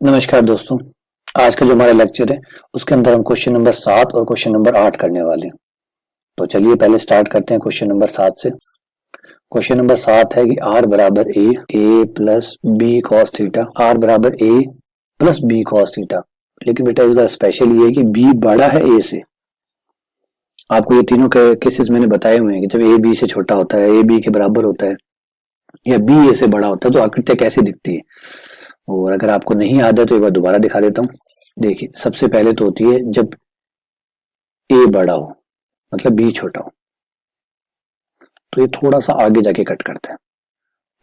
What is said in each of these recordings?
नमस्कार दोस्तों, आज का जो हमारा लेक्चर है उसके अंदर हम क्वेश्चन नंबर 7 और क्वेश्चन नंबर 8 करने वाले हैं। तो चलिए पहले स्टार्ट करते हैं क्वेश्चन नंबर 7 से। क्वेश्चन नंबर 7 है कि r बराबर a plus B cos theta, r बराबर a plus B cos theta. लेकिन बेटा इस बार स्पेशल ये है कि b बड़ा है a से। आपको ये तीनों केसेस मैंने बताए हुए हैं कि जब a b से छोटा होता है, a b के बराबर होता है या b a से बड़ा होता है तो आकृतियां कैसे दिखती है। और अगर आपको नहीं याद है तो एक बार दोबारा दिखा देता हूँ। देखिए, सबसे पहले तो होती है जब a बड़ा हो, मतलब b छोटा हो, तो ये थोड़ा सा आगे जाके कट करता है,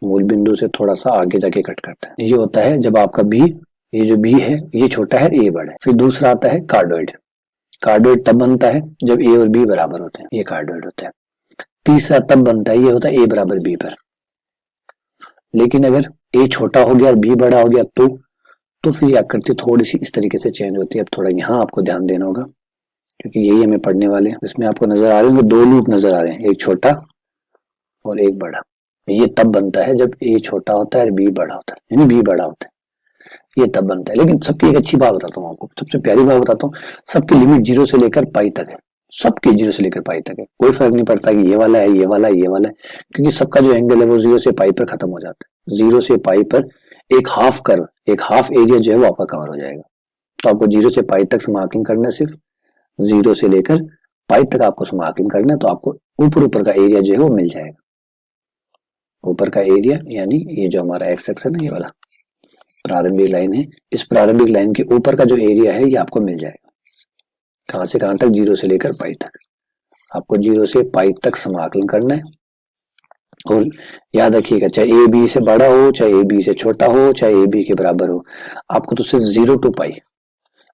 मूल बिंदु से थोड़ा सा आगे जाके कट करता है। ये होता है जब आपका b, ये जो b है ये छोटा है, a बड़ा है। फिर दूसरा आता है कार्डोइड। कार्डोइड तब बनता है जब a और b बराबर होते हैं, ये कार्डोइड होता है। तीसरा तब बनता है, ये होता है a बराबर b पर। लेकिन अगर a छोटा हो गया और b बड़ा हो गया तो फिर ये आकृति थोड़ी सी इस तरीके से चेंज होती है। अब थोड़ा यहाँ आपको ध्यान देना होगा क्योंकि यही हमें पढ़ने वाले हैं। इसमें आपको नजर आ रहे होंगे दो लूप नजर आ रहे हैं, एक छोटा और एक बड़ा। ये तब बनता है जब a छोटा होता है और b बड़ा होता है, यानी b बड़ा होता है, ये तब बनता है। लेकिन सबकी एक अच्छी बात बताता हूँ आपको, सबसे प्यारी बात बताता हूँ, सबकी लिमिट 0 से लेकर पाई तक है। सबके 0 से लेकर पाई तक है, कोई फर्क नहीं पड़ता कि ये वाला है, ये वाला है, ये वाला है, क्योंकि सबका जो एंगल है वो 0 से पाई पर खत्म हो जाता है। 0 से पाई पर एक हाफ कर्व, एक हाफ एरिया जो है वो आपका कवर हो जाएगा। तो आपको 0 से पाई तक समाकलन करना है, सिर्फ 0 से लेकर पाई तक आपको समाकलन करना है, तो आपको ऊपर का एरिया जो है वो मिल जाएगा। ऊपर का एरिया यानी ये जो हमारा एक्स एक्स है ना, ये वाला प्रारंभिक लाइन है, इस प्रारंभिक लाइन के ऊपर का जो एरिया है ये आपको मिल जाएगा। कहां से कहां तक? 0 से लेकर पाई तक। आपको 0 से पाई तक समाकलन करना है। और याद रखिएगा, चाहे ए बी से बड़ा हो, चाहे ए बी से छोटा हो, चाहे ए बी के बराबर हो, आपको तो सिर्फ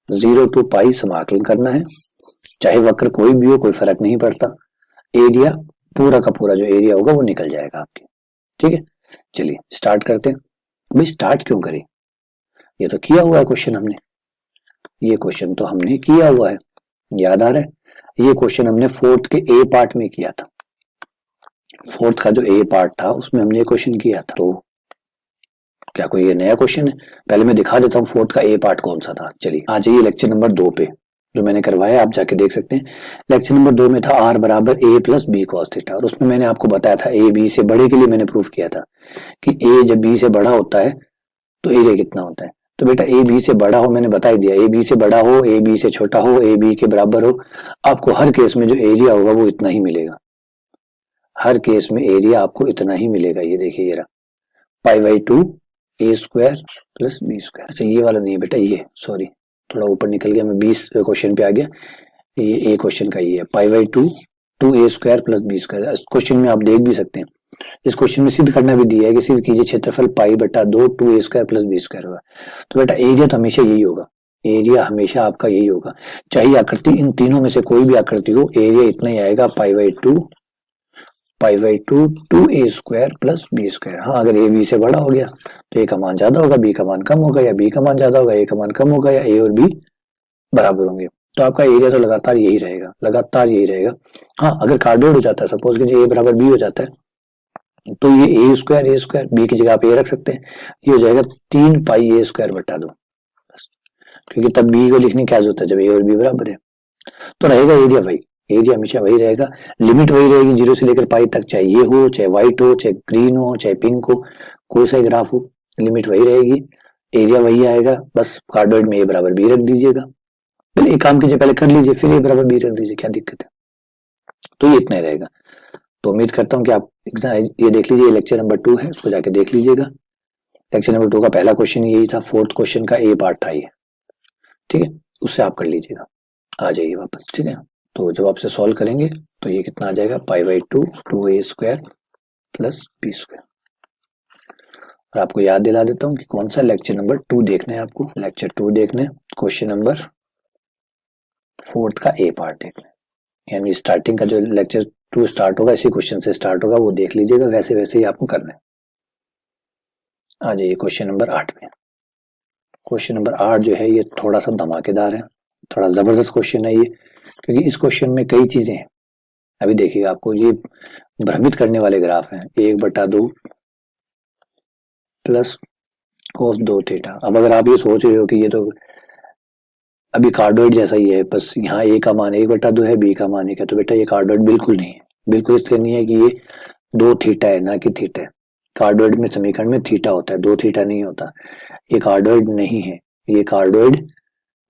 0 टू पाई समाकलन करना है। चाहे वक्र कोई भी हो, कोई फर्क नहीं पड़ता, एरिया पूरा का पूरा जो एरिया होगा वो निकल जाएगा आपके। ठीक है, चलिए स्टार्ट करते हैं। भाई स्टार्ट क्यों करें, ये तो किया हुआ है क्वेश्चन हमने, ये क्वेश्चन तो हमने किया हुआ है, याद आ रहा है। ये क्वेश्चन हमने फोर्थ के ए पार्ट में किया था। फोर्थ का जो ए पार्ट था उसमें हमने ये क्वेश्चन किया था। तो क्या कोई ये नया क्वेश्चन है? पहले मैं दिखा देता हूँ फोर्थ का ए पार्ट कौन सा था। चलिए आ जाइए लेक्चर नंबर 2 पे, जो मैंने करवाया आप जाके देख सकते हैं। लेक्चर नंबर 2 में था r बराबर a plus B cos theta, और उसमें मैंने आपको बताया था a b से बड़े के लिए मैंने प्रूफ किया था कि a जब b से बड़ा होता है तो एरिया कितना होता है। तो बेटा a b से बड़ा हो, मैंने बता ही दिया, a b से बड़ा हो, a b से छोटा हो, a b के बराबर हो, आपको हर केस में जो एरिया होगा वो इतना ही मिलेगा। हर केस में एरिया आपको इतना ही मिलेगा। ये देखिए, ये रहा π/2 a square plus B square. अच्छा ये वाला नहीं है बेटा, ये सॉरी थोड़ा ऊपर निकल गया, मैं 20 क्वेश्चन पे आ गया। ये ए क्वेश्चन का ये है π/2 2a square plus B square. इस क्वेश्चन में आप देख भी सकते हैं, इस क्वेश्चन में सिद्ध करना भी दिया है कि सिद्ध कीजिए क्षेत्रफल π/2 2a square plus B square होगा। तो बेटा एरिया तो हमेशा यही होगा, एरिया हमेशा आपका यही होगा, चाहे आकृति इन तीनों में से कोई भी आकृति हो, एरिया इतना ही आएगा π/2 2a square plus B square. हाँ अगर ए बी से बड़ा हो गया तो ए का मान ज्यादा होगा, बी का मान कम होगा, या बी का मान ज्यादा होगा, ए का मान कम होगा, या ए और बी बराबर होंगे। तो आपका एरिया तो लगातार यही रहेगा, लगातार यही रहेगा। हाँ अगर कार्डोइड हो जाता है, सपोज कीजिए ए बराबर बी हो जाता है, तो ये ए स्क्वायर बी की जगह आप ए रख सकते हैं, ये हो जाएगा 3 पाई a स्क्वायर बटा 2, क्योंकि तब बी को लिखने की क्या जरूरत है जब ए और बी बराबर है। तो रहेगा एरिया वही, एरिया हमेशा वही रहेगा, लिमिट वही रहेगी 0 से लेकर पाई तक, चाहे ये हो, चाहे व्हाइट हो, चाहे ग्रीन हो, चाहे पिंक हो, कोई सा ग्राफ हो, लिमिट वही रहेगी, एरिया वही आएगा। बस कार्डोइड में ए बराबर बी रख दीजिएगा। पहले एक काम कीजिए, पहले कर लीजिए, फिर ए बराबर बी रख दीजिए, क्या दिक्कत है। तो ये इतना ही रहेगा। तो उम्मीद करता हूँ कि आप ये देख लीजिए, लेक्चर नंबर 2 है, उसको जाके देख लीजिएगा। लेक्चर नंबर 2 का पहला क्वेश्चन यही था, फोर्थ क्वेश्चन का ए पार्ट था ये, ठीक है, उससे आप कर लीजिएगा। आ जाइए वापस, ठीक है। तो जब आपसे सॉल्व करेंगे तो ये कितना आ जाएगा, π/2 2a square plus B square. और आपको याद दिला देता हूँ कि कौन सा लेक्चर नंबर 2 देखना है आपको। लेक्चर 2 देखना है, क्वेश्चन नंबर 4 का ए पार्ट देखना है, यानी स्टार्टिंग का जो लेक्चर 2 स्टार्ट होगा इसी क्वेश्चन से स्टार्ट होगा, वो देख लीजिएगा, वैसे वैसे ही आपको करना है। आ जाइए क्वेश्चन नंबर 8 में। क्वेश्चन नंबर 8 जो है ये थोड़ा सा धमाकेदार है, थोड़ा जबरदस्त क्वेश्चन है ये, क्योंकि इस क्वेश्चन में कई चीजें हैं। अभी देखिएगा, आपको ये भ्रमित करने वाले ग्राफ हैं, 1/2 प्लस cos 2 थीटा। अब अगर आप ये सोच रहे हो कि ये तो अभी कार्डोइड जैसा ही है, बस यहाँ a का मान 1/2 है, b का मान 1 है, तो बेटा ये कार्डोइड बिल्कुल नहीं है। बिल्कुल इसलिए नहीं है कि ये 2 थीटा है, ना कि थीटा है। कार्डोइड में समीकरण में थीटा होता है, 2 थीटा नहीं होता। ये कार्डोइड नहीं है, ये कार्डोइड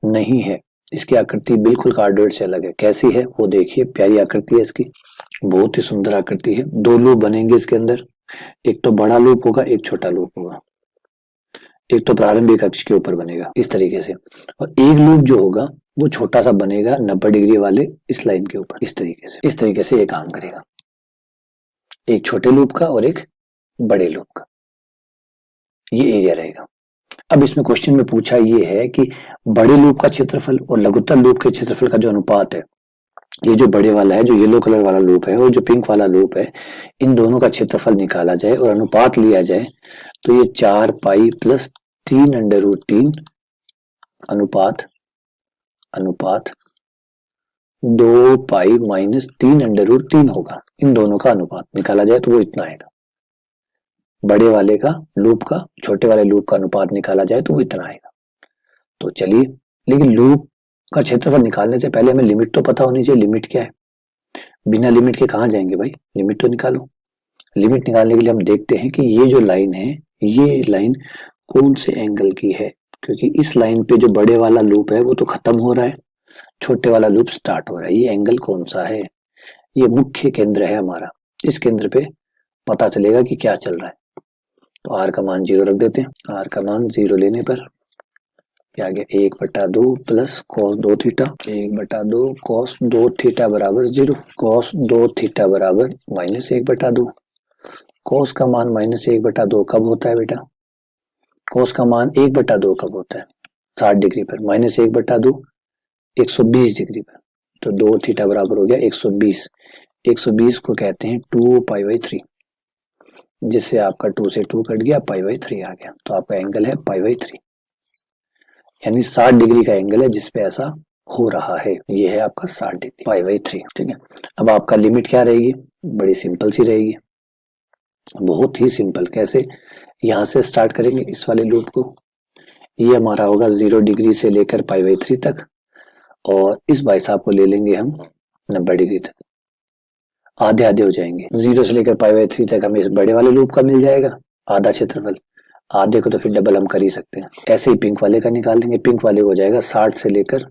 नहीं है। इसकी आकृति बिल्कुल कार्डोइड से अलग है। कैसी है वो देखिए, प्यारी आकृति है इसकी, बहुत ही सुंदर आकृति है। 2 लूप बनेंगे इसके अंदर, एक तो बड़ा लूप होगा, एक छोटा लूप होगा। एक तो प्रारंभिक अक्ष के ऊपर बनेगा इस तरीके से, और एक लूप जो होगा वो छोटा सा बनेगा 90 डिग्री वाले इस लाइन के ऊपर, इस तरीके से ये काम करेगा, एक छोटे लूप का और एक बड़े लूप का। ये एरिया रहेगा। अब इसमें क्वेश्चन में पूछा ये है कि बड़े लूप का क्षेत्रफल और लघुत्तर लूप के क्षेत्रफल का जो अनुपात है, ये जो बड़े वाला है, जो येलो कलर वाला लूप है और जो पिंक वाला लूप है, इन दोनों का क्षेत्रफल निकाला जाए और अनुपात लिया जाए तो ये 4 पाई प्लस 3√3 अनुपात 2 पाई माइनस 3√3 होगा। इन दोनों का अनुपात निकाला जाए तो वो इतना आएगा। बड़े वाले का लूप का छोटे वाले लूप का अनुपात निकाला जाए तो वो इतना आएगा। तो चलिए, लेकिन लूप का क्षेत्रफल निकालने से पहले हमें लिमिट तो पता होनी चाहिए। लिमिट क्या है? बिना लिमिट के कहाँ जाएंगे भाई? लिमिट तो निकालो। लिमिट निकालने के लिए हम देखते हैं कि ये जो लाइन है, ये लाइन कौन से एंगल की है, क्योंकि इस लाइन पे जो बड़े वाला लूप है वो तो खत्म हो रहा है, छोटे वाला लूप स्टार्ट हो रहा है। ये एंगल कौन सा है? ये मुख्य केंद्र है हमारा। इस केंद्र पे पता चलेगा कि क्या चल रहा है। तो आर का मान 0 रख देते हैं। आर का मान 0 लेने पर क्या आ गया? 1/2 plus cos 2 theta, 1/2 cos 2 theta बराबर 0, cos 2 थीटा बराबर -1/2। cos का मान -1/2 कब होता है बेटा? cos का मान 1/2 कब होता है? 60 डिग्री पर। -1/2 120 डिग्री पर। तो 2 थीटा बराबर हो गया 120। 120 को कहते हैं 2π/3, जिससे आपका 2 से 2 कट गया, π/3 आ गया। तो आपका एंगल है π/3, यानी 60 डिग्री का एंगल है जिसपे ऐसा हो रहा है। ये है आपका 60 डिग्री, π/3। ठीक है। अब आपका लिमिट क्या रहेगी? बड़ी सिंपल सी रहेगी, बहुत ही सिंपल। कैसे? यहां से स्टार्ट करेंगे इस वाले लूप को, ये हमारा होगा 0 डिग्री से लेकर π/3 तक, और इस भाई साहब को ले लेंगे हम 90 डिग्री तक। आधे आधे हो जाएंगे। 0 से लेकर π/3 तक हमें इस बड़े वाले लूप का मिल जाएगा आधा क्षेत्रफल, आधे को तो फिर डबल हम कर ही सकते हैं। ऐसे ही पिंक वाले का निकाल लेंगे। पिंक वाले को हो जाएगा 60 से लेकर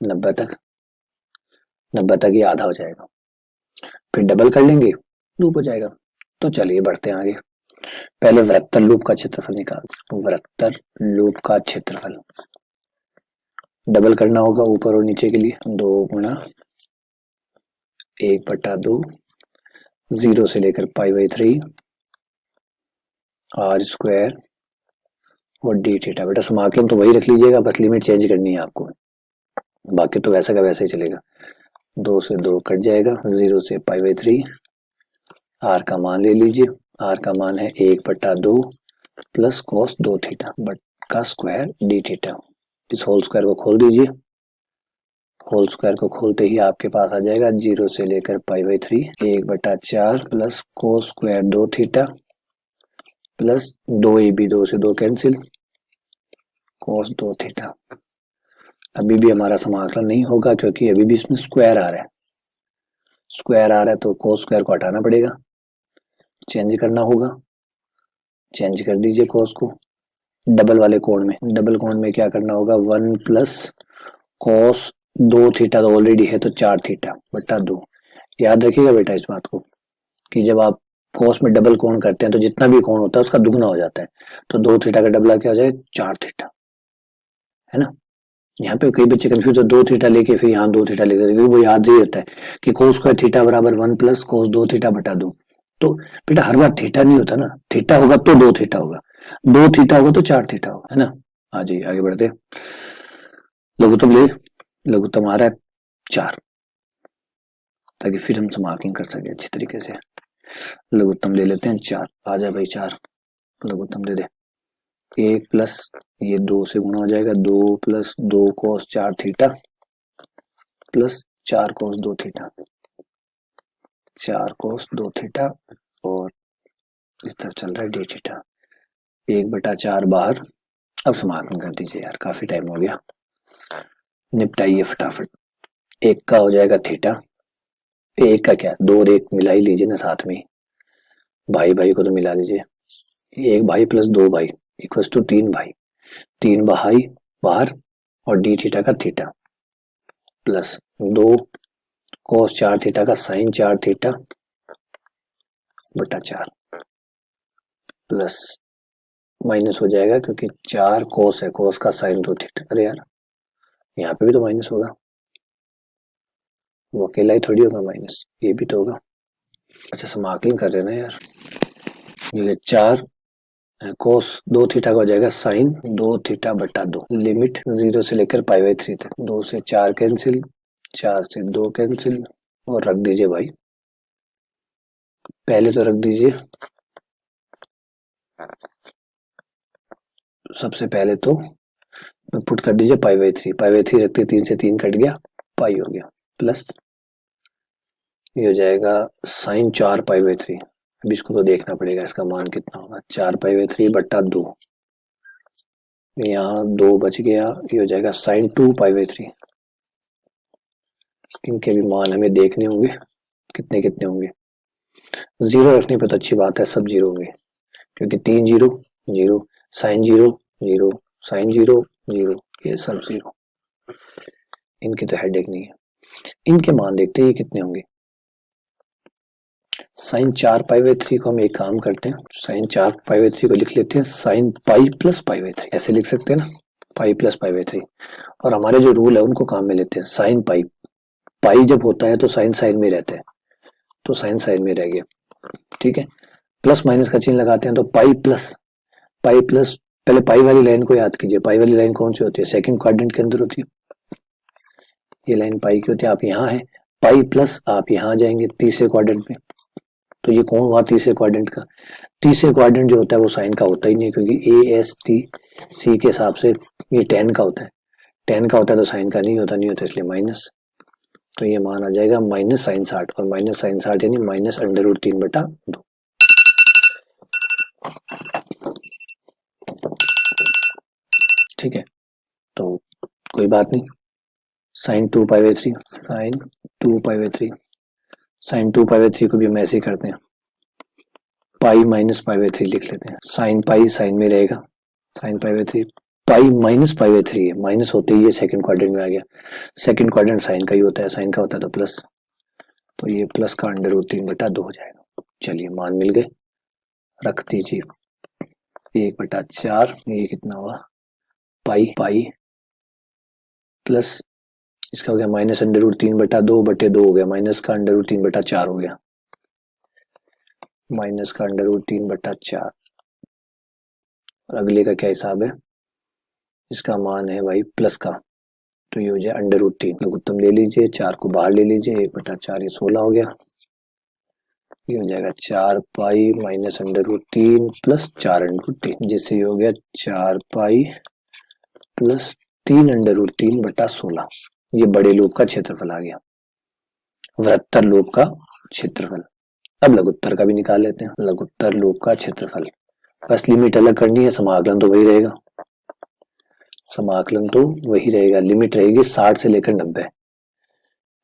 90 तक, 90 तक ये आधा हो जाएगा, फिर डबल कर लेंगे, लूप हो जाएगा। तो चलिए बढ़ते हैं आगे। पहले वृत्तर लूप का क्षेत्रफल निकाल। वृत्तर लूप का क्षेत्रफल डबल करना होगा ऊपर और नीचे के लिए। 2 गुणा 1/2 0 से लेकर π/3 r स्क्वायर और डी थीटा। बेटा समाकलन तो वही रख लीजिएगा, बस लिमिट चेंज करनी है आपको, बाकी तो वैसा का वैसा ही चलेगा। 2 से 2 कट जाएगा, 0 से π/3, आर का मान ले लीजिए। आर का मान है 1/2 प्लस cos 2 थीटा बट का स्क्वायर डी थीटा। इस होल स्क्वायर को खोल दीजिए। होल स्क्वायर को खोलते ही आपके पास आ जाएगा 0 से लेकर π/3 1/4 plus cos square 2 theta plus 2ab, 2 से 2 कैंसिल, cos 2 थीटा। अभी भी हमारा समाकलन नहीं होगा क्योंकि अभी भी इसमें स्क्वायर आ रहा है। स्क्वायर आ रहा है तो cos स्क्वायर को हटाना पड़ेगा, चेंज करना होगा। चेंज कर दीजिए cos को। डबल वाले कोण में, डबल कोण में क्या करना होगा? 1 प्लस cos 2 थीटा तो ऑलरेडी है, तो 4 थीटा बटा 2। याद रखिएगा बेटा इस बात को कि जब आप cos में डबल कोण करते हैं तो जितना भी कोण होता है उसका दुगना हो जाता है। तो 2 थीटा का डबला क्या हो जाए? 4 थीटा, है ना। यहाँ पे कई बच्चे कंफ्यूज है, 2 थीटा लेके फिर यहाँ 2 थीटा लेके, वो याद ही रहता है कि cos स्क्वायर थीटा बराबर 1 प्लस cos 2 थीटा बटा 2। तो बेटा हर बार थीटा नहीं होता ना, थीटा होगा तो 2 थीटा होगा, 2 थीटा होगा तो 4 थीटा होगा, है ना। हाँ जी, आगे बढ़ते। लघुत्तम ले, लघुत्तम आ रहा है 4, ताकि फिर हम समाकलन कर सके अच्छी तरीके से। लघुत्तम ले लेते हैं 4। आ जाए भाई 4, लघुत्तम दे दे। 1 प्लस ये 2 से गुणा हो जाएगा, 2 plus 2 cos 4 theta plus 4 cos 2 theta, 4 cos 2 theta, और इस तरफ चल रहा है डी थीटा। 1/4 बाहर। अब समाकलन कर दीजिए यार, काफी टाइम हो गया, निपटाइए फटाफट। एक का हो जाएगा थीटा, एक का क्या, दो और एक मिला ही लीजिए ना साथ में, भाई भाई को तो मिला लीजिए। एक भाई प्लस दो भाई इक्वल्स टू तीन भाई, तीन भाई बाहर और डी थीटा का थीटा प्लस दो कोस 4 थीटा का साइन 4 थीटा बटा 4 प्लस माइनस हो जाएगा क्योंकि 4 कोस है, कोस का साइन 2 थीटा। अरे यार यहाँ पे भी तो माइनस होगा, वो अकेला ही थोड़ी होगा माइनस, ये भी तो होगा। अच्छा समाकलन कर रहे ना यार, ये 4 कोस 2 थीटा का हो जाएगा साइन 2 थीटा बटा 2, लिमिट 0 से लेकर π/3 तक। 2 से 4 कैंसिल, 4 से 2 कैंसिल और रख दीजिए भाई, पहले तो रख दीजिए, सबसे पहले तो पुट कर दीजिए π/3, π/3 रखते 3 से 3 कट गया, पाई हो गया प्लस ये हो जाएगा साइन 4 π/3। अब इसको तो देखना पड़ेगा इसका मान कितना होगा, 4 π/3 बटा 2, यहाँ 2 बच गया, ये हो जाएगा साइन 2 π/3। इनके भी मान हमें देखने होंगे कितने कितने होंगे, जीरो रखने पे तो अच्छी बात है, सब जीरो होंगे क्योंकि 3 zero zero, sine zero zero, sine zero zero, ये सब जीरो, इनकी तो हेडेक नहीं है। इनके मान देखते हैं ये कितने होंगे। साइन 4 π/3 को हम एक काम करते हैं, साइन 4 π/3 को लिख लेते हैं साइन पाई प्लस π/3, ऐसे लिख सकते हैं ना, पाई प्लस π/3। और हमारे जो रूल है उनको काम में लेते हैं, साइन पाई, पाई जब होता है तो साइन साइन में रहता है, तो साइन साइन में रह गया, ठीक है। प्लस माइनस का चिन्ह लगाते हैं तो पाई प्लस, पहले पाई वाली लाइन को याद कीजिए, पाई वाली लाइन कौन सी होती है, सेकंड क्वाड्रेंट के अंदर होती है, ये लाइन पाई की होती है। आप यहाँ है पाई प्लस, आप यहाँ जाएंगे तीसरे क्वाड्रेंट में, तो ये कौन हुआ तीसरे क्वाड्रेंट का, तीसरे क्वाड्रेंट जो होता है वो साइन का होता ही नहीं क्योंकि AST के हिसाब से ये 10 का होता है, 10 का होता है तो साइन का नहीं होता, इसलिए माइनस, तो ये मान आ जाएगा माइनस साइन 60, और माइनस साइन 60 यानी माइनस √3 बटा 2। ठीक है, तो कोई बात नहीं, साइन 2 π/3, साइन 2 π/3, साइन 2 π/3 को भी हम ऐसे ही करते हैं, पाई माइनस π/3 लिख लेते हैं, साइन पाई साइन में रहेगा, साइन π/3, पाई माइनस π/3 है, माइनस होते ही ये सेकंड क्वाड्रेंट में आ गया, सेकंड क्वाड्रेंट साइन का ही होता है, साइन का होता है तो प्लस, तो ये प्लस का √3 बटा 2 हो जाएगा। चलिए मान मिल गए, रख दीजिए 1/4, ये कितना हुआ पाई प्लस इसका हो गया माइनस √3 बटा 2 बटे 2 हो गया, माइनस का √3 बटा 4 हो गया, माइनस का √3 बटा 4। और अगले का क्या हिसाब है, इसका मान है भाई प्लस का, तो ये हो जाए √3, लघुत्तम ले लीजिए, 4 को बाहर ले लीजिए, 1/4 ये 16 हो गया, ये हो जाएगा 4 पाई माइनस √3 प्लस 4 √3, जिससे ये हो गया 4 पाई प्लस 3 √3 बटा 16। ये बड़े लूप का क्षेत्रफल आ गया, वृत्तर लूप का क्षेत्रफल। अब लघुत्तर का भी निकाल लेते हैं, लघुत्तर लूप का क्षेत्रफल, बस लिमिट अलग करनी है, समाकलन तो वही रहेगा, समाकलन तो वही रहेगा, लिमिट रहेगी 60 से लेकर 90,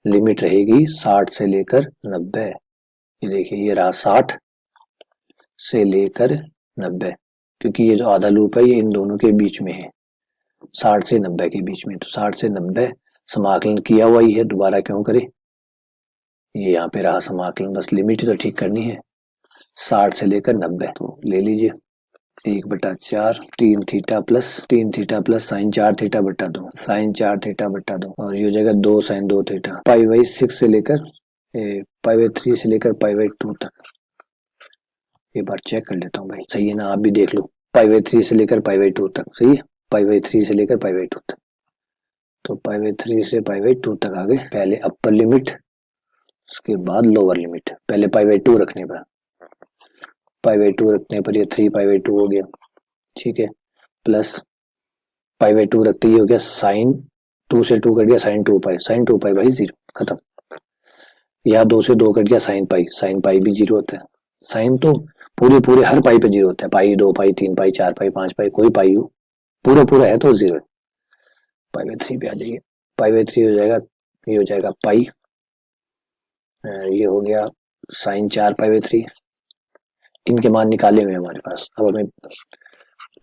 लिमिट रहेगी 60 से लेकर 90। ये देखिए ये रहा 60 से लेकर 90, क्योंकि ये जो आधा लूप है ये इन दोनों के बीच में है, 60 से 90 के बीच में, तो 60 से 90 समाकलन किया हुआ ही है, दोबारा क्यों करे, ये यहाँ पे रहा समाकलन, बस लिमिट तो ठीक करनी है, 60 से लेकर 90, तो ले लीजिए 1/4 3 थीटा प्लस साइन 4 थीटा बटा 2, साइन 4 थीटा बटा 2, और ये हो जाएगा 2 साइन 2 थीटा, π/6 से लेकर π/3 से लेकर π/2 तक। एक बार चेक कर लेता हूँ भाई, सही है ना, आप भी देख लो, π/3 से लेकर π/2 तक, सही है, π/3 से लेकर π/2 तक, तो π/3 से π/2 तक आ गए, पहले अपर लिमिट उसके बाद लोअर लिमिट, पहले π/2 रखने पर, π/2 रखने पर ये 3π/2 हो गया, ठीक है, प्लस π/2 रखते ही हो गया साइन 2 से 2 कट गया साइन 2 पाई, साइन 2 पाई भाई 0 खत्म, यहाँ 2 से 2 कट गया साइन पाई भी 0 होता है, साइन तो पूरे पूरे हर पाई पे जीरो होता है, पाई 2 पाई 3 पाई 4 पाई 5 पाई, कोई पाई हो पूरा पूरा है तो जीरो है। पाई बाई 3 पे आ जाइए, पाई बाई 3 हो जाएगा, ये हो जाएगा पाई, ये हो गया साइन 4 पाई बाई 3। इनके मान निकाले हुए हमारे पास, अब हमें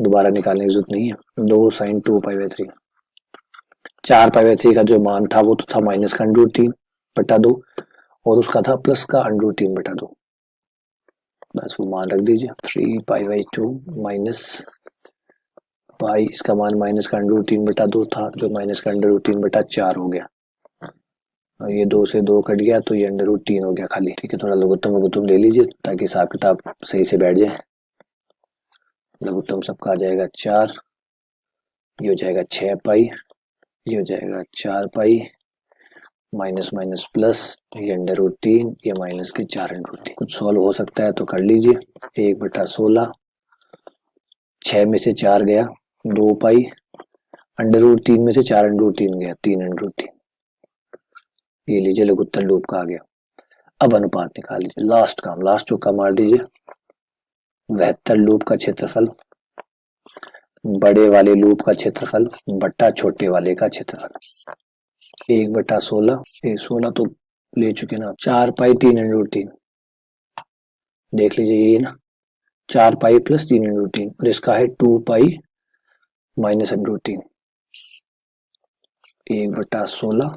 दोबारा निकालने की जरूरत नहीं है। 2 sine 2 pi by 3, 4 pi by 3 का जो मान था वो तो था माइनस का अंडर रूट 3 बटा 2, और उसका था प्लस का अंडर रूट 3 बटा 2, बस वो मान रख दीजिए। 3 पाई बाई 2 माइनस पाई, इसका मान माइनस का अंडर रूट 3 बटा 2 था, जो माइनस का अंडर रूट 3 बटा 4 हो गया, और ये 2 से 2 कट गया तो ये अंडर रूट 3 हो गया खाली। ठीक है, थोड़ा लघुत्तम लघुत्तम ले लीजिए ताकि हिसाब किताब सही से बैठ जाए। लघुत्तम सबका आ जाएगा 4, ये हो जाएगा 6 पाई, ये हो जाएगा 4 पाई, माइनस माइनस प्लस, ये अंडर रूट 3, ये माइनस के 4 अंडर रूट 3। कुछ सॉल्व हो सकता है तो कर लीजिए। 1 बटा 16, 6 में से 4 गया 2 पाई, अंडर रूट 3 में से 4 अंडर रूट 3 गया 3 अंडर रूट 3, ये लीजिए लघुत्तम लूप का आ गया। अब अनुपात निकाल लीजिए, लास्ट काम, लास्ट जो काम मार दीजिए। 72 लूप का क्षेत्रफल बड़े वाले लूप का क्षेत्रफल बट्टा छोटे वाले का क्षेत्रफल। 1 बटा 16, 16 तो ले चुके ना, 4 पाई 3 अंडर रूट 3, देख लीजिए ये ना 4 पाई प्लस 3 अंडर रूट 3, और इसका है 2 पाई माइनस अंडर रूट 3। 1 बटा 16,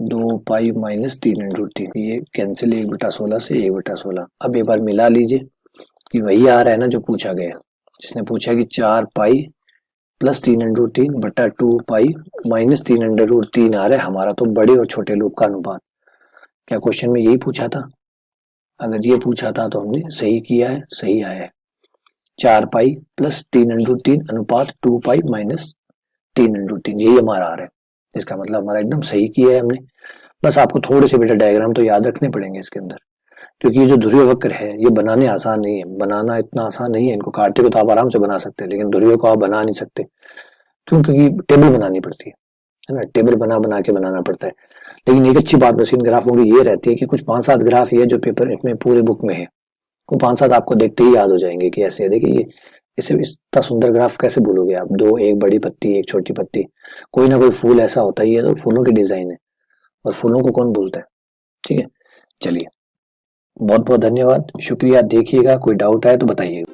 2 पाई माइनस 3 अंडर रूट 3, ये कैंसिल 1 बटा 16 से 1 बटा 16। अब एक बार मिला लीजिए कि वही आ रहा है ना जो पूछा गया, जिसने पूछा कि 4 पाई प्लस 3 अंडर रूट 3 बटा 2 पाई माइनस 3 अंडर रूट 3 आ रहा है हमारा, तो बड़े और छोटे लूप का अनुपात। क्या क्वेश्चन में यही पूछा था? अगर ये पूछा था तो हमने सही किया है, सही आया है। 4 पाई प्लस 3 अंडर रूट 3 अनुपात 2 पाई माइनस 3 अंडर रूट 3, यही हमारा आ रहा है। इसका मतलब हमारा एकदम सही किया है हमने। बस आपको थोड़े से बेटा डायग्राम तो याद रखने पड़ेंगे इसके अंदर, क्योंकि ये जो ध्रुवीय वक्र है ये बनाने आसान नहीं है, बनाना इतना आसान नहीं है। इनको काटते हुए तो आप आराम से बना सकते हैं, लेकिन ध्रुवीय को आप बना नहीं सकते। क्यों? क्योंकि टेबल बनानी पड़ती है ना, टेबल बना बना के बनाना पड़ता है। लेकिन एक अच्छी बात बस इन ग्राफों की ये रहती है कि कुछ 5-7 ग्राफ ये जो पेपर में पूरे बुक में है, वो 5-7 आपको देखते ही याद हो जाएंगे कि ऐसे देखिए ये, इसे इतना सुंदर ग्राफ कैसे भूलोगे आप? 2, एक बड़ी पत्ती एक छोटी पत्ती, कोई ना कोई फूल ऐसा होता ही है, तो फूलों की डिजाइन है, और फूलों को कौन भूलता है। ठीक है, चलिए बहुत बहुत धन्यवाद, शुक्रिया। देखिएगा, कोई डाउट आए तो बताइएगा।